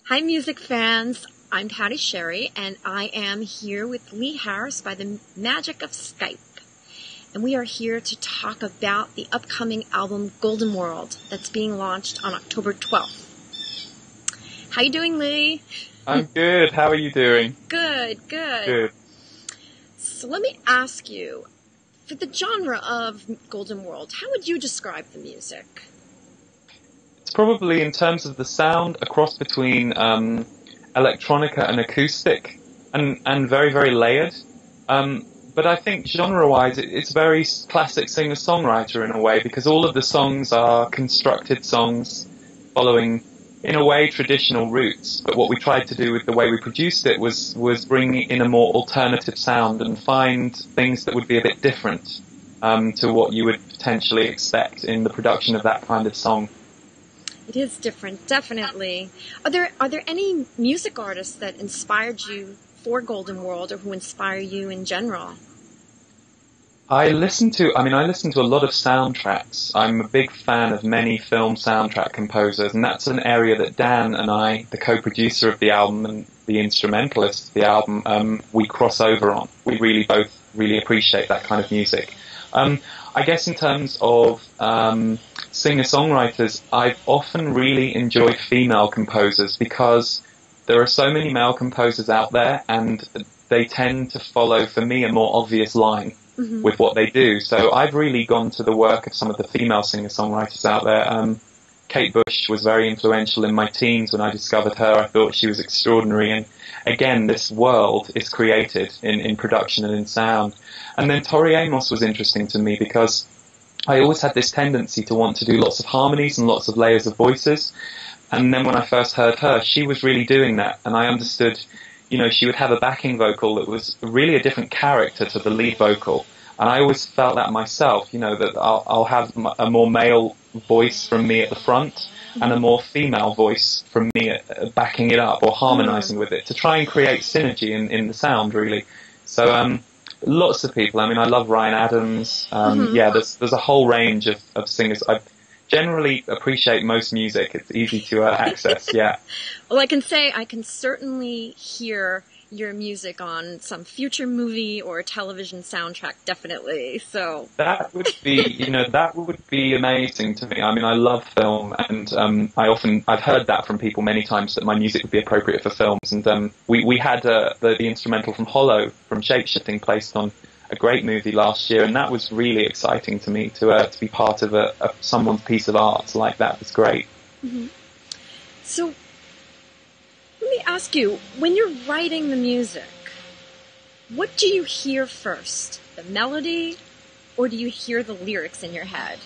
Hi, music fans. I'm Patty Sherry, and I am here with Lee Harris by the magic of Skype. And we are here to talk about the upcoming album Golden World that's being launched on October 12th. How you doing, Lee? I'm good. How are you doing? Good, good. Good. So let me ask you, for the genre of Golden World, how would you describe the music? It's probably, in terms of the sound, a cross between electronica and acoustic, and very, very layered. But I think genre-wise, it's very classic singer-songwriter in a way, because all of the songs are constructed songs following, in a way, traditional roots. But what we tried to do with the way we produced it was bring in a more alternative sound and find things that would be a bit different to what you would potentially expect in the production of that kind of song. It is different, definitely. Are there any music artists that inspired you for Golden World or who inspire you in general? I listen to a lot of soundtracks. I'm a big fan of many film soundtrack composers, and that's an area that Dan and I, the co-producer of the album and the instrumentalist of the album, we cross over on. We both really appreciate that kind of music. I guess in terms of singer-songwriters, I've often really enjoyed female composers because there are so many male composers out there, and they tend to follow, for me, a more obvious line with what they do. So I've really gone to the work of some of the female singer-songwriters out there. Kate Bush was very influential in my teens when I discovered her. I thought she was extraordinary. And again, this world is created in production and in sound. And then Tori Amos was interesting to me because I always had this tendency to want to do lots of harmonies and lots of layers of voices. And then when I first heard her, she was really doing that. And I understood, she would have a backing vocal that was really a different character to the lead vocal. And I always felt that myself, that I'll have a more male voice from me at the front and a more female voice from me backing it up or harmonizing with it to try and create synergy in the sound, really. So lots of people. I mean, I love Ryan Adams. Yeah, there's a whole range of singers. I generally appreciate most music. It's easy to access, yeah. Well, I can say I can certainly hear your music on some future movie or television soundtrack, definitely. So that would be amazing to me. I mean, I love film, and I've heard that from people many times that my music would be appropriate for films. And we had the instrumental from Hollow from Shapeshifting placed on a great movie last year, and that was really exciting to me to be part of someone's piece of art like that. Was great. So let me ask you, when you're writing the music, what do you hear first? The melody, or do you hear the lyrics in your head?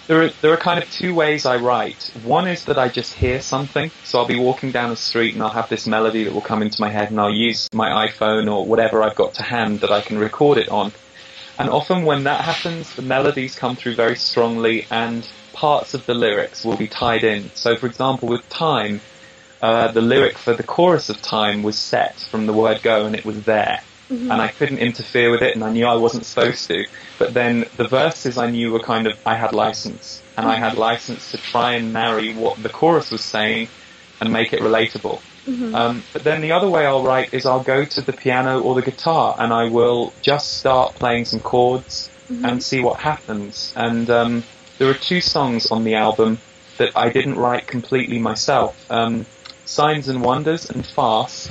There are kind of two ways I write. One is that I just hear something, so I'll be walking down the street and I'll have this melody that will come into my head, and I'll use my iPhone or whatever I've got to hand that I can record it on. And often when that happens, the melodies come through very strongly and parts of the lyrics will be tied in. So for example, with Time, the lyric for the chorus of Time was set from the word go, and it was there. And I couldn't interfere with it, and I knew I wasn't supposed to. But then the verses I knew were I had license. And I had license to try and marry what the chorus was saying and make it relatable. But then the other way I'll write is I'll go to the piano or the guitar, and I will just start playing some chords and see what happens. And there are two songs on the album that I didn't write completely myself. Signs and Wonders and Fast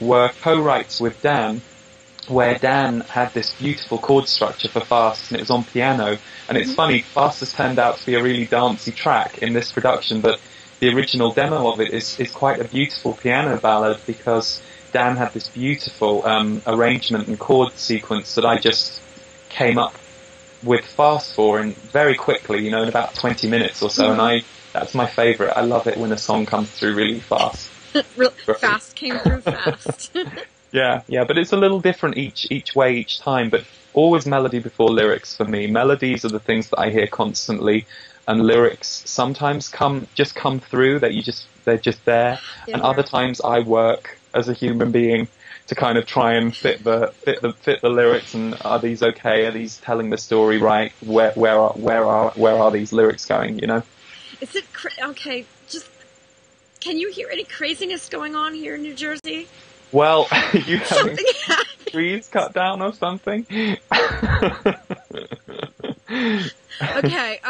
were co-writes with Dan, where Dan had this beautiful chord structure for Fast, and it was on piano. And it's funny, Fast has turned out to be a really dancey track in this production, but the original demo of it is quite a beautiful piano ballad because Dan had this beautiful arrangement and chord sequence that I just came up with Fast for, and very quickly, in about 20 minutes or so, and that's my favourite. I love it when a song comes through really fast. Fast came through fast. Yeah, but it's a little different each way each time, but always melody before lyrics for me. Melodies are the things that I hear constantly, and lyrics sometimes come through, that they're just there, and other times I work as a human being to kind of try and fit the lyrics, and are these okay? Are these telling the story right? Where are these lyrics going? Is it okay? Just Can you hear any craziness going on here in New Jersey? Well, you having Something happened. trees cut down or something? Okay,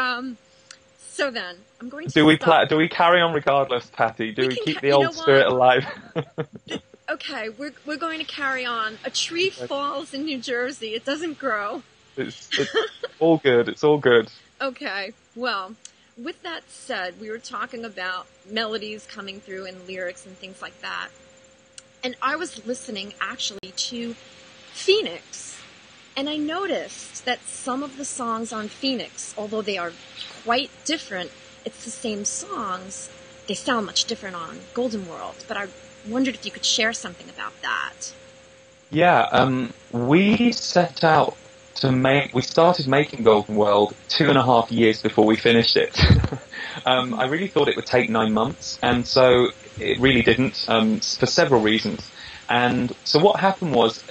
so then, I'm going to Do we stop. do we carry on regardless, Patty? Do we can keep ca- the you old know spirit what? alive? Okay, we're going to carry on. A tree falls in New Jersey. It doesn't grow. It's all good. It's all good. Okay, well, with that said, we were talking about melodies coming through and lyrics and things like that. And I was listening actually to Phoenix. And I noticed that some of the songs on Phoenix, although they are quite different, it's the same songs, they sound much different on Golden World. But I wondered if you could share something about that. Yeah, we set out to we started making Golden World 2.5 years before we finished it. I really thought it would take 9 months, and so it really didn't, for several reasons. And so what happened was,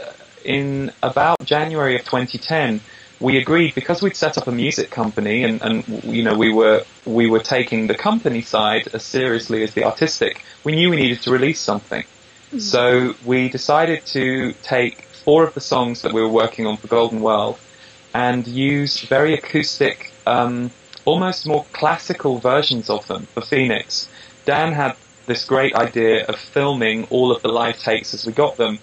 in about January of 2010, we agreed, because we'd set up a music company, and you know, we were taking the company side as seriously as the artistic, we knew we needed to release something. Mm-hmm. So we decided to take 4 of the songs that we were working on for Golden World and use very acoustic, almost more classical versions of them for Phoenix. Dan had this great idea of filming all of the live takes as we got them.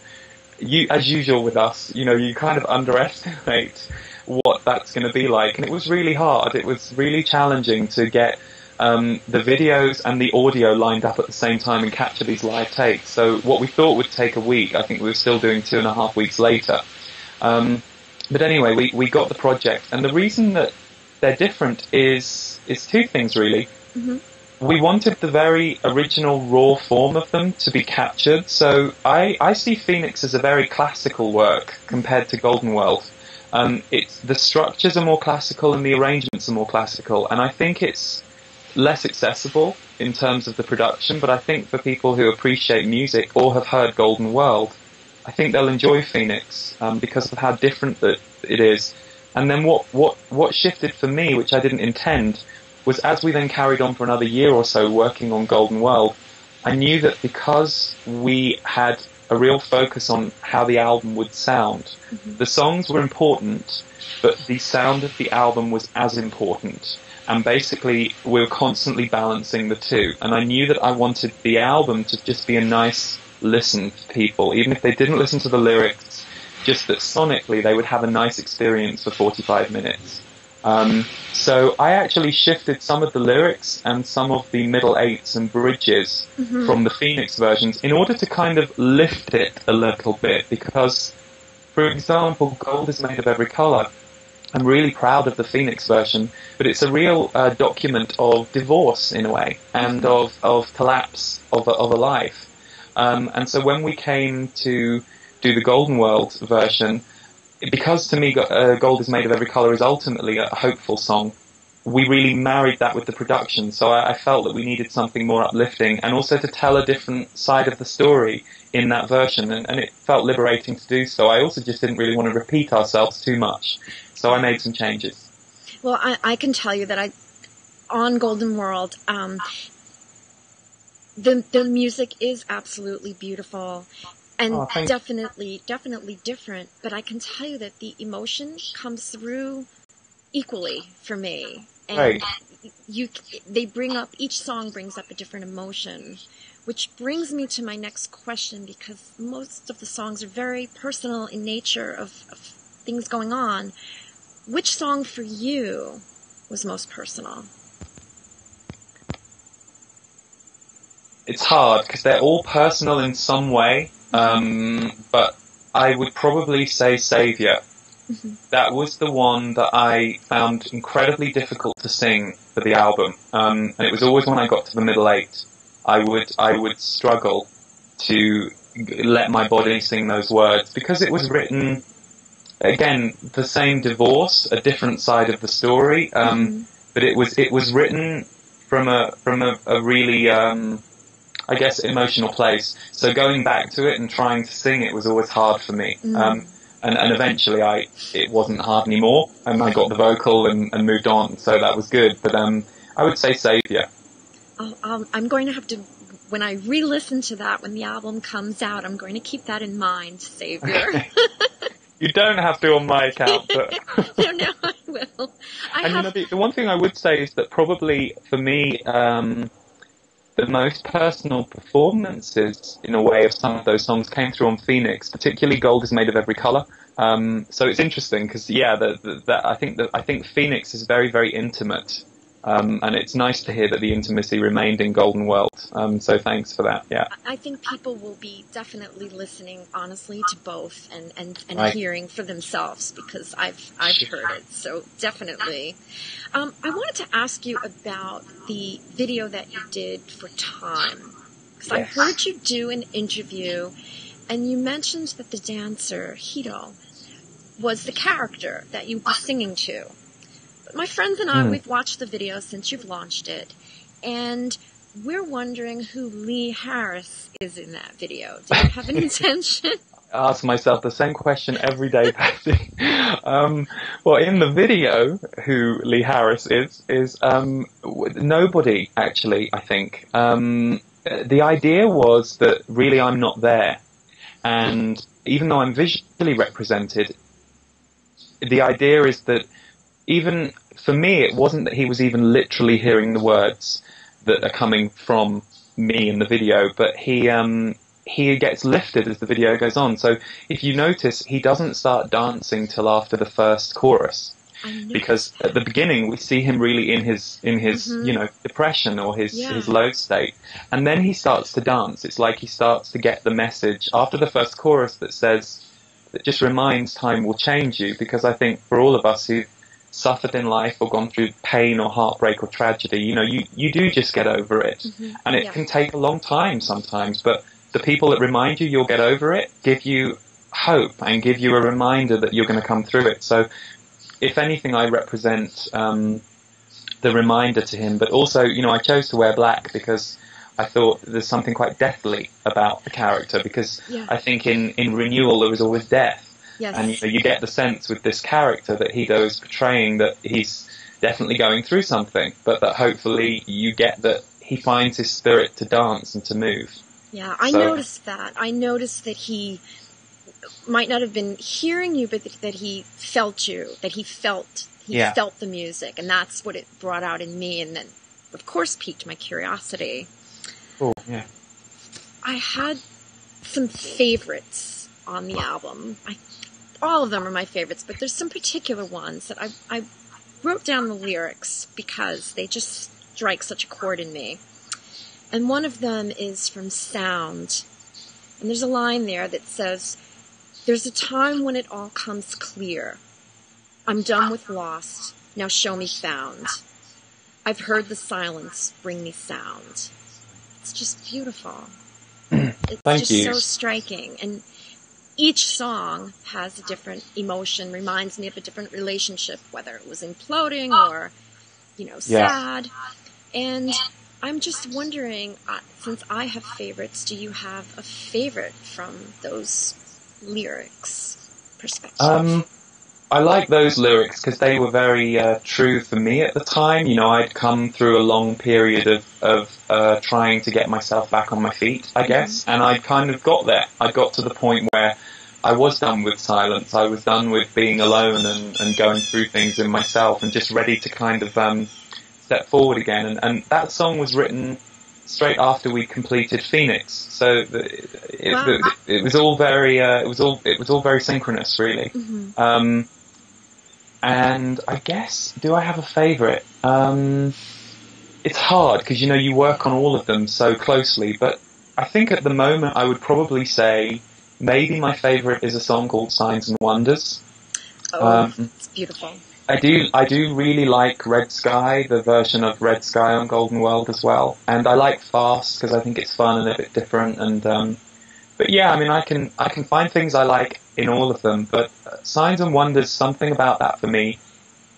As usual with us, you know, you kind of underestimate what that's going to be like, and it was really hard. It was really challenging to get the videos and the audio lined up at the same time and capture these live takes. So what we thought would take a week, I think we were still doing 2.5 weeks later. But anyway, we got the project, and the reason that they're different is 2 things really. Mm-hmm. We wanted the very original raw form of them to be captured. So I see Phoenix as a very classical work compared to Golden World. The structures are more classical and the arrangements are more classical, and I think it's less accessible in terms of the production, but I think for people who appreciate music or have heard Golden World, I think they'll enjoy Phoenix because of how different that it is. And then what shifted for me, which I didn't intend, was as we then carried on for another year or so working on Golden World, I knew that because we had a real focus on how the album would sound, mm-hmm. the songs were important, but the sound of the album was as important. And basically, we were constantly balancing the 2. And I knew that I wanted the album to just be a nice listen for people, even if they didn't listen to the lyrics, just that sonically they would have a nice experience for 45 minutes. So I actually shifted some of the lyrics and some of the middle 8s and bridges mm-hmm. from the Phoenix versions in order to kind of lift it a little bit, because, for example, Gold is Made of Every Color. I'm really proud of the Phoenix version, but it's a real document of divorce in a way, and of collapse of a life. And so when we came to do the Golden World version, because to me Gold is Made of Every Color is ultimately a hopeful song, we really married that with the production. So I felt that we needed something more uplifting, and also to tell a different side of the story in that version, and it felt liberating to do so. I also just didn't really want to repeat ourselves too much. So I made some changes. Well, I can tell you that on Golden World, the music is absolutely beautiful and definitely different. But I can tell you that the emotion comes through equally for me. And right. Each song brings up a different emotion, which brings me to my next question, because most of the songs are very personal in nature of things going on. Which song for you was most personal? It's hard because they're all personal in some way, but I would probably say Savior. Mm-hmm. That was the one that I found incredibly difficult to sing for the album, and it was always when I got to the middle 8, I would struggle to let my body sing those words, because it was written. Again, the same divorce, a different side of the story, but it was written from a really, I guess, emotional place. So going back to it and trying to sing it was always hard for me. And eventually it wasn't hard anymore, and I got the vocal and moved on, so that was good. But I would say Savior. I'm going to have to when I re-listen to that when the album comes out, I'm going to keep that in mind, Xavier. You don't have to on my account, but no, I will. The one thing I would say is that probably for me, the most personal performances, in a way, of some of those songs came through on Phoenix, particularly "Gold Is Made of Every Color." So it's interesting because, I think Phoenix is very, very intimate, and it's nice to hear that the intimacy remained in Golden World. So thanks for that. Yeah, I think people will be definitely listening, honestly, to both and Right. hearing for themselves because I've heard it. So definitely. I wanted to ask you about the video that you did for Time, because I Yes. heard you do an interview, and you mentioned that the dancer Hito was the character that you were singing to. But my friends and I, we've watched the video since you've launched it, and we're wondering who Lee Harris is in that video. Do you have an intention? I ask myself the same question every day, Patty. Well, in the video, who Lee Harris is nobody, actually, I think. The idea was that really I'm not there. And even though I'm visually represented, the idea is that even for me, it wasn't that he was even literally hearing the words that are coming from me in the video, but he gets lifted as the video goes on. So if you notice, he doesn't start dancing till after the first chorus, because at the beginning we see him really in his depression or his low state, and then he starts to dance. It's like he starts to get the message after the first chorus that just reminds time will change you, because I think for all of us who've suffered in life or gone through pain or heartbreak or tragedy, you do just get over it, and it can take a long time sometimes, but the people that remind you'll get over it give you hope and give you a reminder that you're going to come through it. So if anything, I represent the reminder to him, but also, I chose to wear black because I thought there's something quite deathly about the character, because I think in Renewal there was always death. Yes. And you get the sense with this character that Hito is portraying that he's definitely going through something, but that hopefully you get that he finds his spirit to dance and to move. Yeah, I noticed that. I noticed that he might not have been hearing you, but that he felt you, that he felt the music, and that's what it brought out in me, and then, of course, piqued my curiosity. Oh, yeah. I had some favorites on the album. All of them are my favorites, but there's some particular ones that I wrote down the lyrics because they just strike such a chord in me. And one of them is from Sound. And there's a line there that says, "There's a time when it all comes clear. I'm done with lost. Now show me found. I've heard the silence bring me sound." It's just beautiful. It's Thank just you. so striking. And each song has a different emotion, reminds me of a different relationship, whether it was imploding or, sad. And I'm just wondering, since I have favorites, do you have a favorite from those lyrics perspective? I like those lyrics because they were very true for me at the time. I'd come through a long period of trying to get myself back on my feet, I guess, and I kind of got there. I got to the point where I was done with silence. I was done with being alone and going through things in myself and just ready to kind of step forward again. And that song was written straight after we completed Phoenix, so it was all very it was all very synchronous, really. And I guess, do I have a favourite? It's hard because you work on all of them so closely, but I think at the moment I would probably say maybe my favourite is a song called Signs and Wonders. It's beautiful. I do really like Red Sky, the version of Red Sky on Golden World as well, and I like Fast because I think it's fun and a bit different. And but yeah, I mean, I can find things I like in all of them, but Signs and Wonders, something about that for me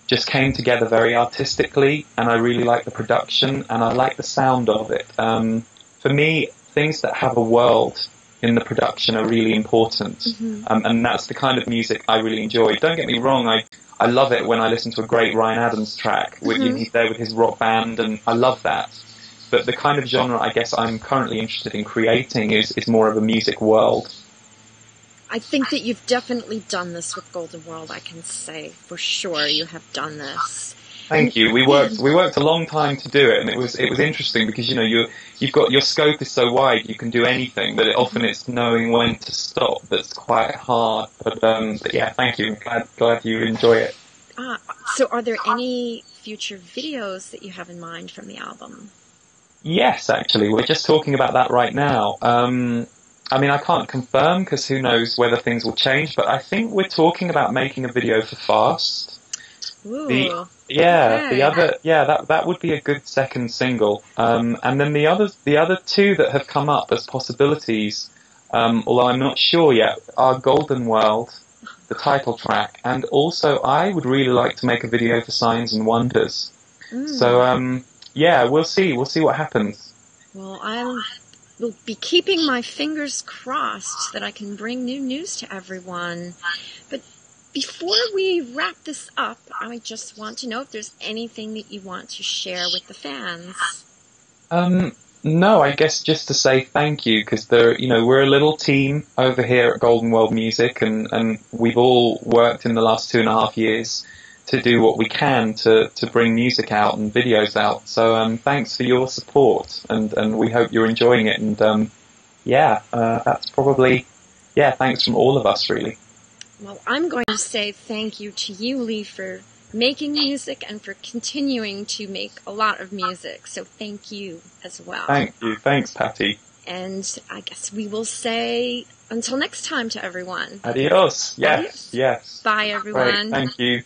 just came together very artistically, and I really like the production and I like the sound of it. For me, things that have a world in the production are really important, and that's the kind of music I really enjoy. Don't get me wrong, I love it when I listen to a great Ryan Adams track. He's there with his rock band, and I love that. but the kind of genre I guess I'm currently interested in creating is more of a music world. I think that you've definitely done this with Golden World. I can say for sure you have done this. Thank you. We worked a long time to do it, and it was interesting because you've got your scope is so wide, you can do anything, but often it's knowing when to stop that's quite hard. But yeah, thank you. Glad you enjoy it. So are there any future videos that you have in mind from the album? Yes, actually, we're just talking about that right now. I mean, I can't confirm because who knows whether things will change, but I think we're talking about making a video for Fast. Ooh. That would be a good second single. And then the other two that have come up as possibilities, although I'm not sure yet, are Golden World, the title track, and also I would really like to make a video for Signs and Wonders. So we'll see what happens. Well, I will be keeping my fingers crossed that I can bring new news to everyone. But before we wrap this up, I just want to know if there's anything that you want to share with the fans. No, I guess just to say thank you, because we're a little team over here at Golden World Music, and we've all worked in the last 2.5 years to do what we can to bring music out and videos out. So thanks for your support, and we hope you're enjoying it. And that's probably thanks from all of us, really. Well, I'm going to say thank you to you, Lee, for making music and for continuing to make a lot of music. So thank you as well. Thank you. Thanks, Patty. And I guess we will say until next time to everyone. Adios. Yes. Adios. Yes. Bye, everyone. Great. Thank you.